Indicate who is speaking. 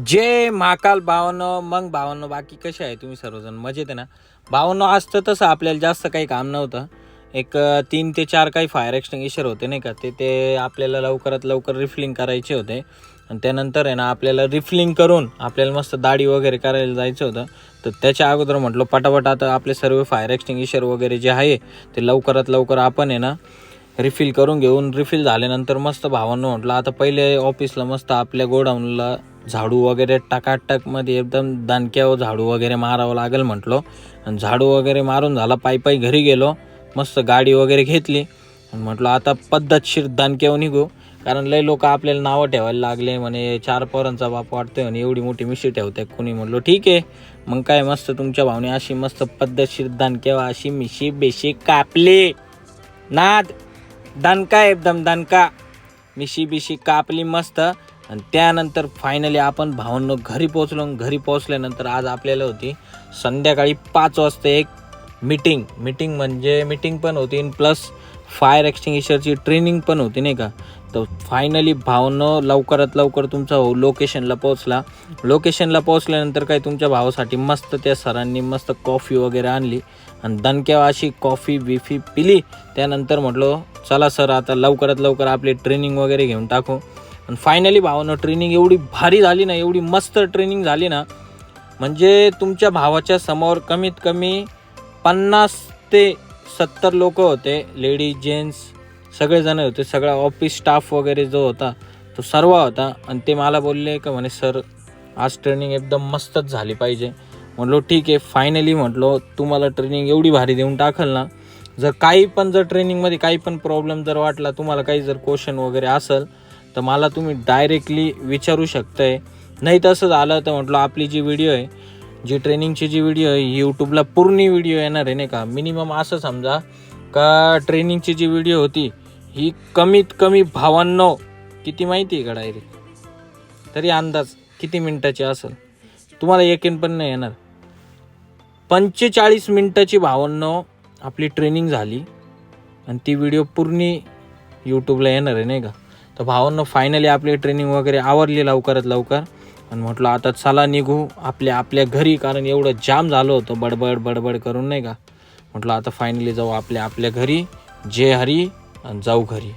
Speaker 1: जय महाकाल भावांनो. मग भावांनो, बाकी कसे आहे तुम्ही सर्वजण? मजेत आहे ना भावांनो? आज तर तसं आपल्याला जास्त काही काम नव्हतं. एक 3 ते 4 काही फायर एक्सटिंग्विशर होते नाही का, ते आपल्याला लवकरात लवकर रिफिलिंग करायचे होते. आणि त्यानंतर आहे ना आपल्याला रिफिलिंग करून आपल्याला मस्त दाढी वगैरे करायला जायचं होतं. तर त्याच्या अगोदर म्हटलं पटापट आता आपले सर्व फायर एक्सटिंग्विशर वगैरे जे आहे ते लवकरात लवकर आपण आहे ना रिफिल करून घेऊन, रिफिल झाल्यानंतर मस्त भावांनो म्हटलं आता पहिले ऑफिसला मस्त आपल्या गोडाऊनला झाडू वगैरे टाकाटकमध्ये एकदम दानक्यावर झाडू वगैरे मारावं लागेल म्हटलो. आणि झाडू वगैरे मारून झाला, पायी घरी गेलो, मस्त गाडी वगैरे घेतली आणि म्हटलं आता पद्धतशीर दानक्यावर निघू. कारण लय लोक आपल्याला नावं ठेवायला लागले, म्हणे 4 पोरांचा बाप वाटतोय आणि एवढी मोठी मिशी ठेवते कोणी. म्हटलो ठीक आहे, मग काय मस्त तुमच्या भावने अशी मस्त पद्धतशीर दानक्यावर अशी मिशी बेशी कापली. नाद दणका एकदम दणका मिशी बिशी कापली मस्त. आणि त्यानंतर फायनली आपण भावांनो घरी पोचलो. घरी पोचल्यानंतर आज आपल्याला होती संध्याकाळी 5 वाजता एक मीटिंग म्हणजे मीटिंग पण होती प्लस फायर एक्सटिंग्विशरची ट्रेनिंग पण होती नाही का. तर फायनली भावांनो लवकरात लवकर तुमचा लोकेशनला पोचला. लोकेशनला पोचल्यानंतर काय तुमच्या भावासाठी मस्त त्या सरांनी मस्त कॉफी वगैरे आणली आणि दणक्या अशी कॉफी बिफी पिली. त्यानंतर म्हटलो चला सर आता लवकरात लवकर आपली ट्रेनिंग वगैरे घेऊन टाकू. आणि फायनली भावानं ट्रेनिंग एवढी भारी झाली ना, एवढी मस्त ट्रेनिंग झाली ना, म्हणजे तुमच्या भावाच्या समोर कमीत कमी 50 ते 70 लोक होते, लेडीज जेंट्स सगळेजण होते. सगळा ऑफिस स्टाफ वगैरे जो होता तो सर्व होता. आणि ते मला बोलले का म्हणे सर आज ट्रेनिंग एकदम मस्तच झाली पाहिजे. म्हटलो ठीक आहे. फायनली म्हटलो तुम्हाला ट्रेनिंग एवढी भारी देऊन टाकल ना, जर ट्रेनिंगमध्ये काही पण प्रॉब्लेम जर वाटला, तुम्हाला काही जर क्वेश्चन वगैरे असेल तर मला तुम्ही डायरेक्टली विचारू शकताय. नाही तसं झालं तर म्हटलं आपली जी व्हिडिओ आहे, जी ट्रेनिंगची जी व्हिडिओ आहे यूट्यूबला पूर्ण व्हिडिओ येणार आहे नाही का. मिनिमम असं समजा का ट्रेनिंगची जी व्हिडिओ होती ही कमीत कमी भावांनो किती माहिती आहे का, डायरेक्ट तरी अंदाज किती मिनटाची असेल तुम्हाला यकीन पण नाही येणार. 45 मिनटाची भावांनो आपली ट्रेनिंग झाली आणि ती व्हिडिओ पूर्ण यूट्यूबला येणार आहे नाही का. तर भावांनो फायनली आपली ट्रेनिंग वगैरे आवरली लवकरात लवकर. आणि म्हटलं आता चला निघू आपल्या घरी, कारण एवढं जाम झालं होतं बडबड करून नाही का. म्हटलं आता फायनली जाऊ आपल्या घरी. जय हरी आणि जाऊ घरी.